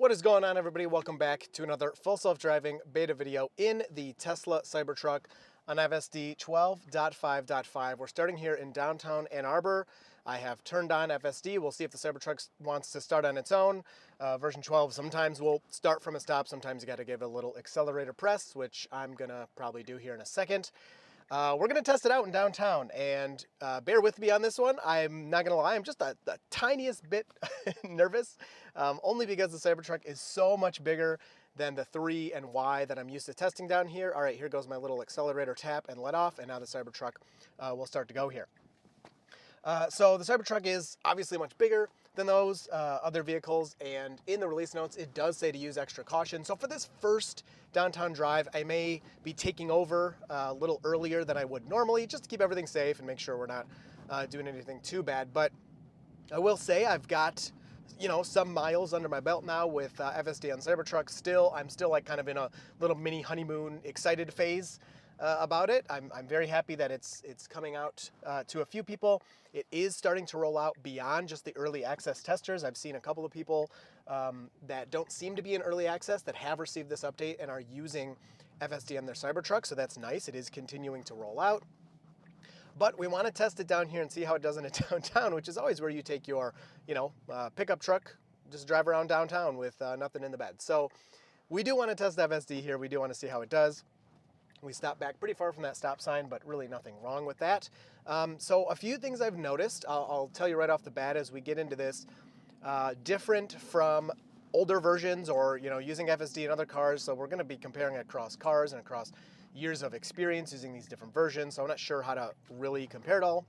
What is going on, everybody? Welcome back to another full self-driving beta video in the Tesla Cybertruck on FSD 12.5.5. We're starting here in downtown Ann Arbor. I have turned on FSD. We'll see if the Cybertruck wants to start on its own. Version 12 sometimes will start from a stop. Sometimes you got to give it a little accelerator press, which I'm going to probably do here in a second. We're going to test it out in downtown, and bear with me on this one. I'm not going to lie, I'm just the tiniest bit nervous, only because the Cybertruck is so much bigger than the 3 and Y that I'm used to testing down here. All right, here goes my little accelerator tap and let off, and now the Cybertruck will start to go here. So the Cybertruck is obviously much bigger than those other vehicles, and in the release notes it does say to use extra caution. So for this first downtown drive, I may be taking over a little earlier than I would normally, just to keep everything safe and make sure we're not doing anything too bad. But I will say I've got, some miles under my belt now with FSD on Cybertruck. I'm still like kind of in a little mini honeymoon excited phase about it. I'm very happy that it's coming out to a few people. It is starting to roll out beyond just the early access testers. I've seen a couple of people that don't seem to be in early access that have received this update and are using FSD on their Cybertruck, so that's nice. It is continuing to roll out. But we want to test it down here and see how it does in a downtown, which is always where you take your, pickup truck, just drive around downtown with nothing in the bed. So we do want to test FSD here. We do want to see how it does. We stopped back pretty far from that stop sign, but really nothing wrong with that. So a few things I've noticed, I'll tell you right off the bat as we get into this, different from older versions or, using FSD in other cars. So we're going to be comparing across cars and across years of experience using these different versions. So I'm not sure how to really compare it all.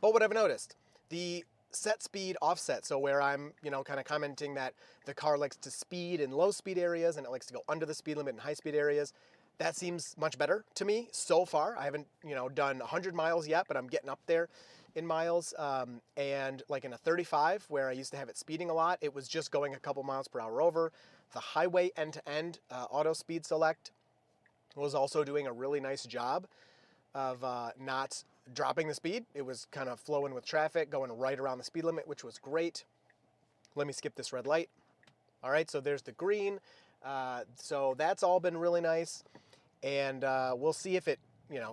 But what I've noticed, the set speed offset, so where I'm, kind of commenting that the car likes to speed in low speed areas and it likes to go under the speed limit in high speed areas, that seems much better to me so far. I haven't, done 100 miles yet, but I'm getting up there in miles. And like in a 35, where I used to have it speeding a lot, it was just going a couple miles per hour over. The highway end-to-end auto speed select was also doing a really nice job of not dropping the speed. It was kind of flowing with traffic, going right around the speed limit, which was great. Let me skip this red light. All right, so there's the green. So that's all been really nice. And we'll see if it,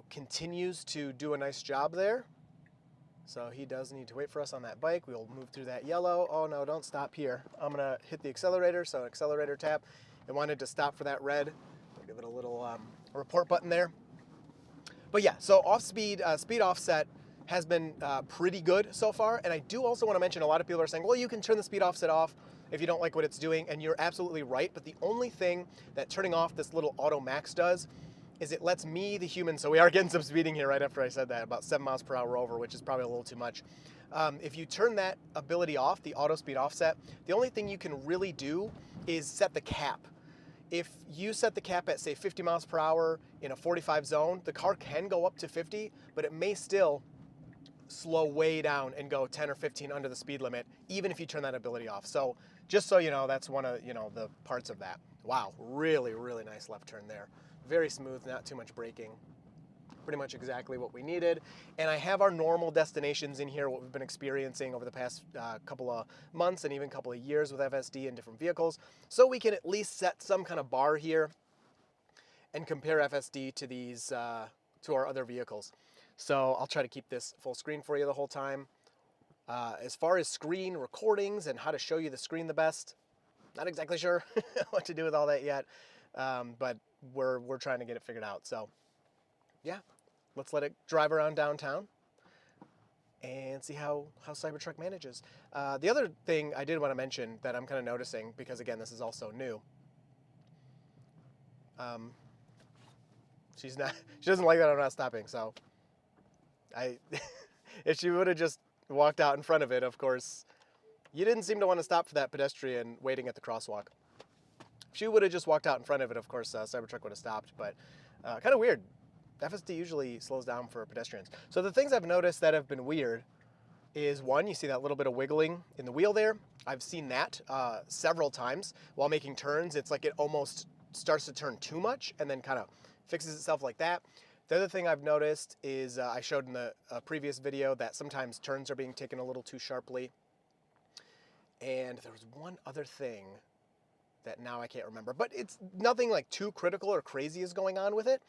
continues to do a nice job there. So he does need to wait for us on that bike. We'll move through that yellow. Oh no, don't stop here. I'm gonna hit the accelerator, so accelerator tap. It wanted to stop for that red. I'll give it a little report button there. But yeah, so speed offset has been pretty good so far. And I do also want to mention, a lot of people are saying, well, you can turn the speed offset off if you don't like what it's doing, and you're absolutely right. But the only thing that turning off this little auto max does is it lets me, the human, so we are getting some speeding here right after I said that, about 7 miles per hour over, which is probably a little too much. If you turn that ability off, the auto speed offset, the only thing you can really do is set the cap. If you set the cap at, say, 50 miles per hour in a 45 zone, the car can go up to 50, but it may still slow way down and go 10 or 15 under the speed limit, even if you turn that ability off. So just so you know, that's one of, the parts of that. Wow, really, really nice left turn there. Very smooth, not too much braking. Pretty much exactly what we needed. And I have our normal destinations in here, what we've been experiencing over the past couple of months and even couple of years with FSD in different vehicles. So we can at least set some kind of bar here and compare FSD to these, to our other vehicles. So I'll try to keep this full screen for you the whole time. As far as screen recordings and how to show you the screen the best, not exactly sure what to do with all that yet, but we're trying to get it figured out. So yeah, let's let it drive around downtown and see how Cybertruck manages. The other thing I did want to mention that I'm kind of noticing, because again, this is also new. She doesn't like that I'm not stopping, so if she would have just walked out in front of it, of course, you didn't seem to want to stop for that pedestrian waiting at the crosswalk. If she would have just walked out in front of it, of course, Cybertruck would have stopped, but kind of weird. FSD usually slows down for pedestrians. So the things I've noticed that have been weird is, one, you see that little bit of wiggling in the wheel there. I've seen that several times while making turns. It's like it almost starts to turn too much and then kind of fixes itself like that. The other thing I've noticed is I showed in the previous video that sometimes turns are being taken a little too sharply. And there was one other thing that now I can't remember. But it's nothing like too critical or crazy is going on with it.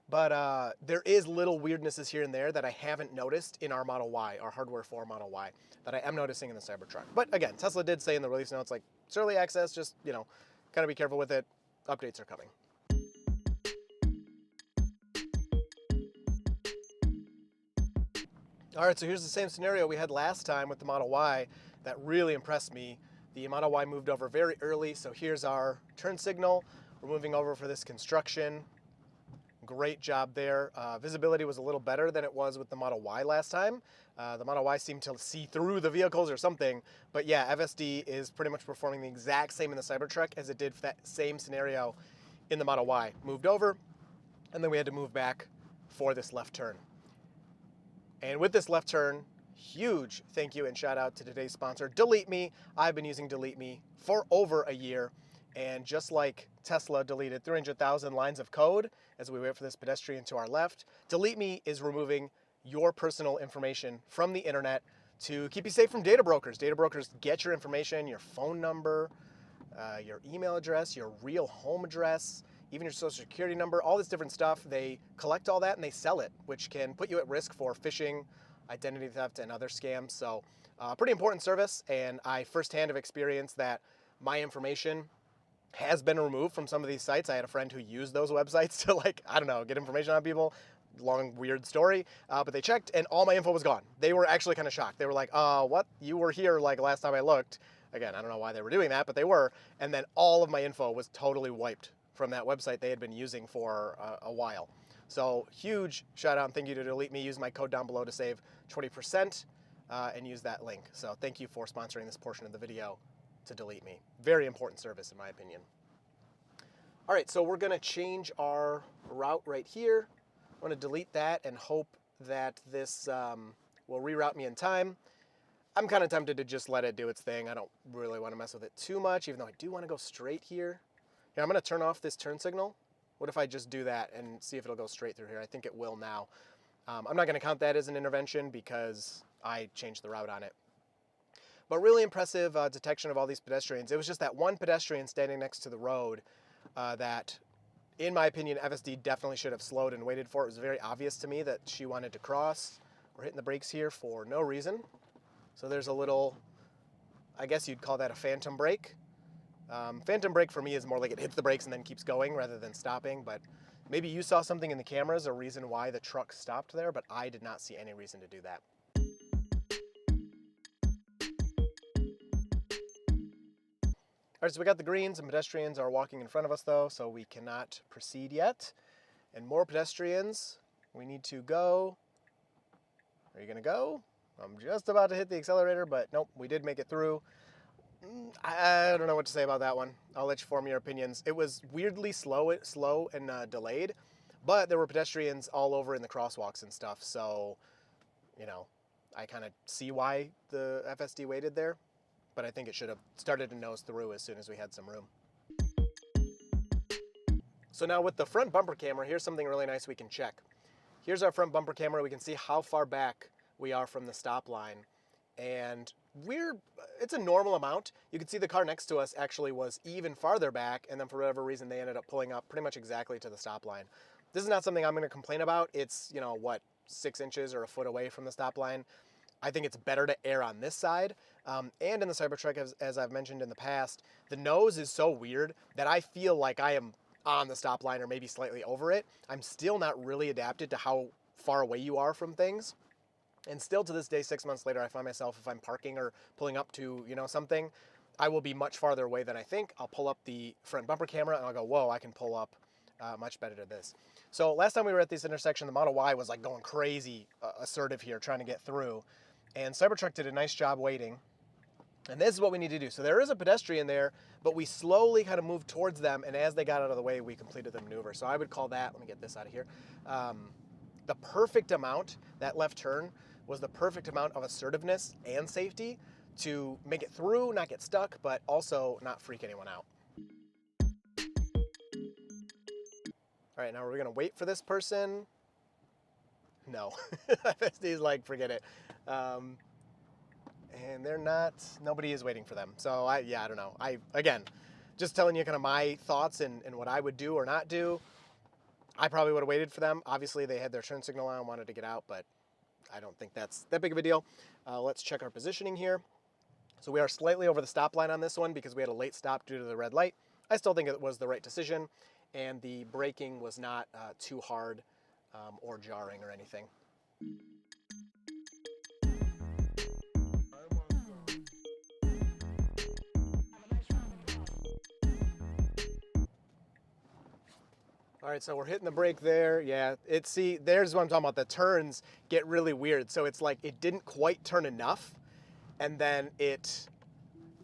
But there is little weirdnesses here and there that I haven't noticed in our Model Y, our hardware for Model Y, that I am noticing in the Cybertruck. But again, Tesla did say in the release notes, like, it's early access, just, kind of be careful with it. Updates are coming. All right, so here's the same scenario we had last time with the Model Y that really impressed me. The Model Y moved over very early, so here's our turn signal. We're moving over for this construction. Great job there. Visibility was a little better than it was with the Model Y last time. The Model Y seemed to see through the vehicles or something. But yeah, FSD is pretty much performing the exact same in the Cybertruck as it did for that same scenario in the Model Y. Moved over, and then we had to move back for this left turn. And with this left turn, huge thank you and shout out to today's sponsor, Delete Me. I've been using Delete Me for over a year. And just like Tesla deleted 300,000 lines of code as we wait for this pedestrian to our left, Delete Me is removing your personal information from the internet to keep you safe from data brokers. Data brokers get your information, your phone number, your email address, your real home address, even your social security number, all this different stuff. They collect all that and they sell it, which can put you at risk for phishing, identity theft, and other scams. So pretty important service, and I firsthand have experienced that my information has been removed from some of these sites. I had a friend who used those websites to get information on people. Long, weird story. But they checked and all my info was gone. They were actually kind of shocked. They were like, what? You were here like last time I looked. Again, I don't know why they were doing that, but they were. And then all of my info was totally wiped from that website they had been using for a while. So huge shout out and thank you to Delete Me. Use my code down below to save 20% and use that link. So thank you for sponsoring this portion of the video to Delete Me. Very important service in my opinion. All right, so we're gonna change our route right here. I'm gonna delete that and hope that this will reroute me in time. I'm kind of tempted to just let it do its thing. I don't really want to mess with it too much, even though I do want to go straight here. Yeah, I'm gonna turn off this turn signal. What if I just do that and see if it'll go straight through here? I think it will now. I'm not gonna count that as an intervention because I changed the route on it. But really impressive detection of all these pedestrians. It was just that one pedestrian standing next to the road that, in my opinion, FSD definitely should have slowed and waited for. It was very obvious to me that she wanted to cross. We're hitting the brakes here for no reason. So there's a little, I guess you'd call that a phantom brake. Phantom brake for me is more like it hits the brakes and then keeps going rather than stopping. But maybe you saw something in the cameras, a reason why the truck stopped there, but I did not see any reason to do that. All right, so we got the greens and pedestrians are walking in front of us though, so we cannot proceed yet. And more pedestrians, we need to go. Are you gonna go? I'm just about to hit the accelerator, but nope, we did make it through. I don't know what to say about that one. I'll let you form your opinions. It was weirdly slow and delayed, but there were pedestrians all over in the crosswalks and stuff, so, I kind of see why the FSD waited there. But I think it should have started to nose through as soon as we had some room. So now with the front bumper camera, here's something really nice we can check. Here's our front bumper camera. We can see how far back we are from the stop line. And it's a normal amount. You can see the car next to us actually was even farther back, and then for whatever reason, they ended up pulling up pretty much exactly to the stop line. This is not something I'm gonna complain about. It's, 6 inches or a foot away from the stop line. I think it's better to err on this side. And in the Cybertruck, as I've mentioned in the past, the nose is so weird that I feel like I am on the stop line or maybe slightly over it. I'm still not really adapted to how far away you are from things. And still to this day, 6 months later, I find myself, if I'm parking or pulling up to, something, I will be much farther away than I think. I'll pull up the front bumper camera and I'll go, whoa, I can pull up much better to this. So last time we were at this intersection, the Model Y was like going crazy assertive here, trying to get through. And Cybertruck did a nice job waiting. And this is what we need to do. So there is a pedestrian there, but we slowly kind of moved towards them. And as they got out of the way, we completed the maneuver. So I would call that, let me get this out of here, the perfect amount, that left turn was the perfect amount of assertiveness and safety to make it through, not get stuck, but also not freak anyone out. All right, now we're gonna wait for this person. No, FSD's like, forget it. And they're not, nobody is waiting for them. So I don't know. Again, just telling you kind of my thoughts and what I would do or not do. I probably would have waited for them. Obviously, they had their turn signal on, wanted to get out, but I don't think that's that big of a deal. Let's check our positioning here. So we are slightly over the stop line on this one because we had a late stop due to the red light. I still think it was the right decision, and the braking was not too hard or jarring or anything. All right, so we're hitting the brake there. Yeah, there's what I'm talking about. The turns get really weird. So it's like it didn't quite turn enough, and then let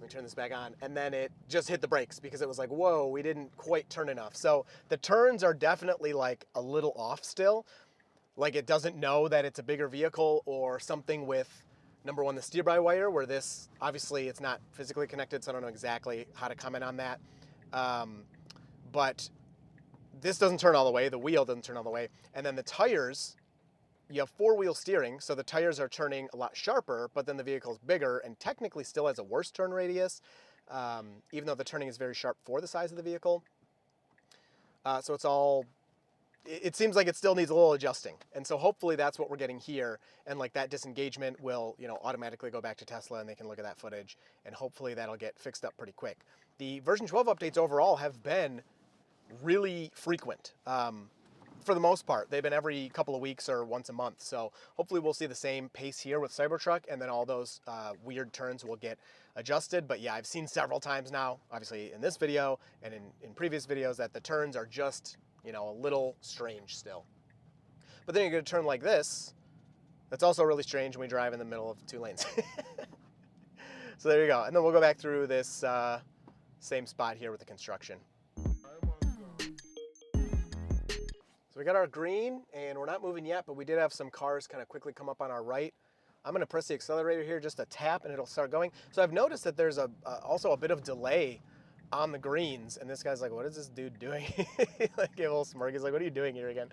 me turn this back on, and then it just hit the brakes because it was like, whoa, we didn't quite turn enough. So the turns are definitely like a little off still. Like it doesn't know that it's a bigger vehicle or something with, number one, the steer-by-wire, where this, obviously it's not physically connected, so I don't know exactly how to comment on that. But this doesn't turn all the way, the wheel doesn't turn all the way. And then the tires, you have four-wheel steering, so the tires are turning a lot sharper, but then the vehicle's bigger and technically still has a worse turn radius, even though the turning is very sharp for the size of the vehicle. So it seems like it still needs a little adjusting. And so hopefully that's what we're getting here. And like that disengagement will, automatically go back to Tesla and they can look at that footage. And hopefully that'll get fixed up pretty quick. The version 12 updates overall have been really frequent. For the most part, they've been every couple of weeks or once a month. So hopefully we'll see the same pace here with Cybertruck, and then all those weird turns will get adjusted. But yeah, I've seen several times now, obviously in this video and in previous videos, that the turns are just, a little strange still. But then you're going to turn like this. That's also really strange when we drive in the middle of two lanes. So there you go. And then we'll go back through this same spot here with the construction. So we got our green, and we're not moving yet, but we did have some cars kind of quickly come up on our right. I'm going to press the accelerator here, just a tap, and it'll start going. So I've noticed that there's also a bit of delay on the greens, and this guy's like, what is this dude doing? Like, a little smirk. He's like, what are you doing here again?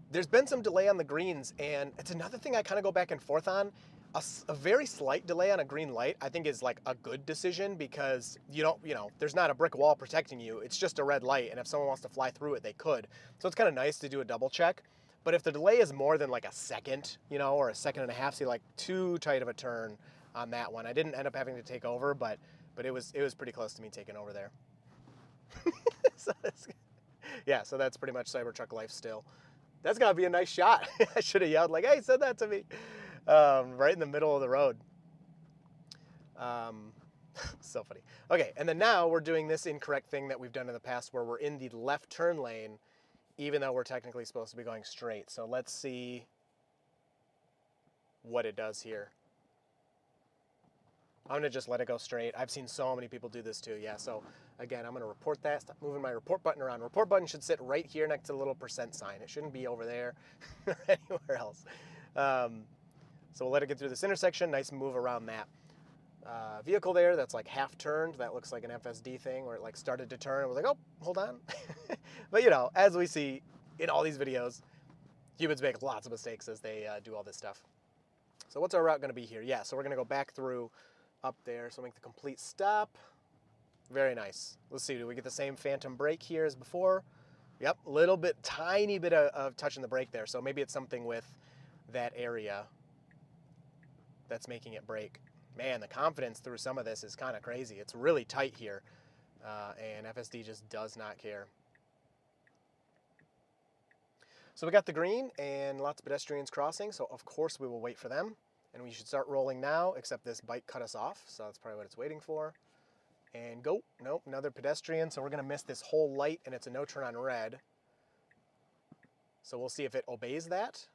There's been some delay on the greens, and it's another thing I kind of go back and forth on. A very slight delay on a green light, I think, is like a good decision because there's not a brick wall protecting you. It's just a red light, and if someone wants to fly through it, they could. So it's kind of nice to do a double check. But if the delay is more than like a second, or a second and a half, see, like too tight of a turn on that one. I didn't end up having to take over, but it was pretty close to me taking over there. So that's pretty much Cybertruck life still. That's gotta be a nice shot. I should have yelled like, hey, said that to me. Right in the middle of the road. So funny. Okay, and then now we're doing this incorrect thing that we've done in the past where we're in the left turn lane, even though we're technically supposed to be going straight. So let's see what it does here. I'm gonna just let it go straight. I've seen so many people do this too. Yeah, so again, I'm gonna report that. Stop moving my report button around. Report button should sit right here next to the little % sign. It shouldn't be over there or anywhere else. So we'll let it get through this intersection. Nice move around that vehicle there that's like half turned. That looks like an FSD thing where it like started to turn. It was like, oh, hold on. But as we see in all these videos, humans make lots of mistakes as they do all this stuff. So what's our route gonna be here? Yeah, so we're gonna go back through up there. So make the complete stop. Very nice. Let's see, do we get the same phantom brake here as before? Yep, tiny bit of touching the brake there. So maybe it's something with that area that's making it brake. Man, the confidence through some of this is kind of crazy. It's really tight here, and FSD just does not care. So we got the green and lots of pedestrians crossing, so of course we will wait for them. And we should start rolling now, except this bike cut us off, so that's probably what it's waiting for. And go. Nope, another pedestrian, so we're going to miss this whole light, and it's a no turn on red. So we'll see if it obeys that.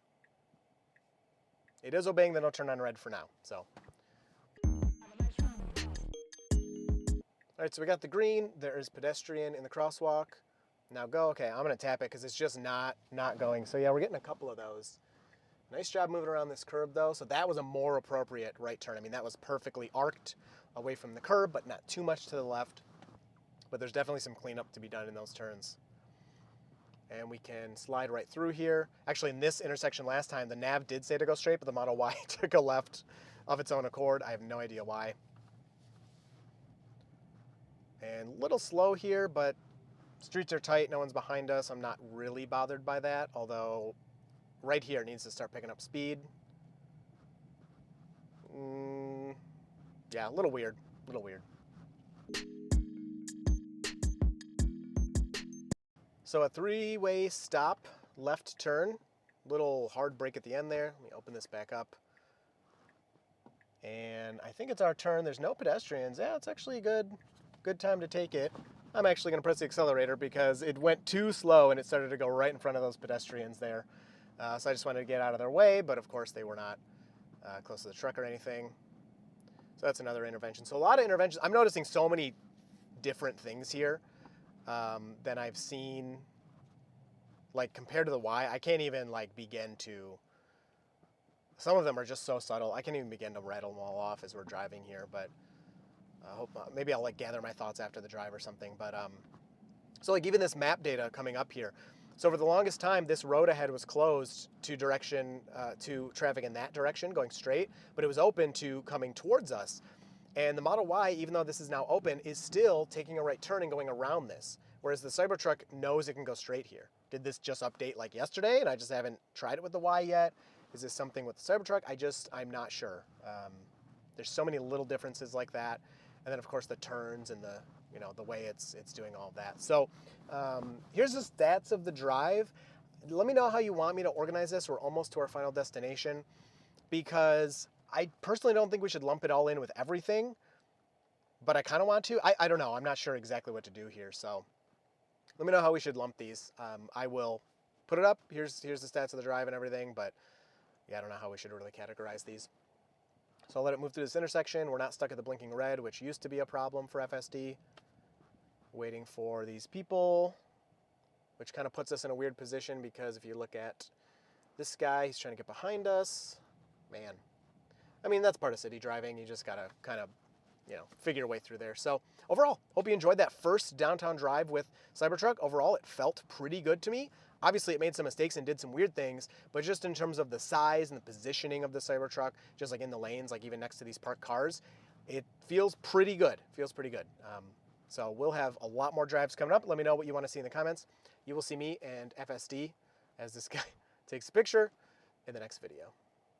It is obeying the no turn on red for now, so. All right, so we got the green. There is pedestrian in the crosswalk. Now go. Okay, I'm going to tap it because it's just not going. So yeah, we're getting a couple of those. Nice job moving around this curb though. So that was a more appropriate right turn. I mean, that was perfectly arced away from the curb, but not too much to the left. But there's definitely some cleanup to be done in those turns. And we can slide right through here. Actually, in this intersection last time, the nav did say to go straight, but the Model Y took a left of its own accord. I have no idea why. And a little slow here, but streets are tight, no one's behind us. I'm not really bothered by that, although right here it needs to start picking up speed. Yeah, a little weird, a little weird. So a three-way stop, left turn, little hard brake at the end there. Let me open this back up. And I think it's our turn. There's no pedestrians. Yeah, it's actually a good time to take it. I'm actually going to press the accelerator because it went too slow and it started to go right in front of those pedestrians there. So I just wanted to get out of their way, but of course they were not close to the truck or anything. So that's another intervention. So a lot of interventions. I'm noticing so many different things here than I've seen. Like compared to the Y, I can't even like begin to. Some of them are just so subtle. I can't even begin to rattle them all off as we're driving here. But I hope maybe I'll like gather my thoughts after the drive or something. But so like even this map data coming up here. So for the longest time, this road ahead was closed to traffic in that direction, going straight, but it was open to coming towards us. And the Model Y, even though this is now open, is still taking a right turn and going around this. Whereas the Cybertruck knows it can go straight here. Did this just update like yesterday and I just haven't tried it with the Y yet? Is this something with the Cybertruck? I'm not sure. There's so many little differences like that. And then of course the turns and the way it's doing all of that. So here's the stats of the drive. Let me know how you want me to organize this. We're almost to our final destination because I personally don't think we should lump it all in with everything, but I kind of want to. I don't know. I'm not sure exactly what to do here. So let me know how we should lump these. I will put it up. Here's the stats of the drive and everything, but yeah, I don't know how we should really categorize these. So I'll let it move through this intersection. We're not stuck at the blinking red, which used to be a problem for FSD. Waiting for these people, which kind of puts us in a weird position because if you look at this guy, he's trying to get behind us. Man, I mean, that's part of city driving. You just got to kind of, figure your way through there. So overall, hope you enjoyed that first downtown drive with Cybertruck. Overall, it felt pretty good to me. Obviously, it made some mistakes and did some weird things, but just in terms of the size and the positioning of the Cybertruck, just like in the lanes, like even next to these parked cars, it feels pretty good. So we'll have a lot more drives coming up. Let me know what you want to see in the comments. You will see me and FSD as this guy takes a picture in the next video.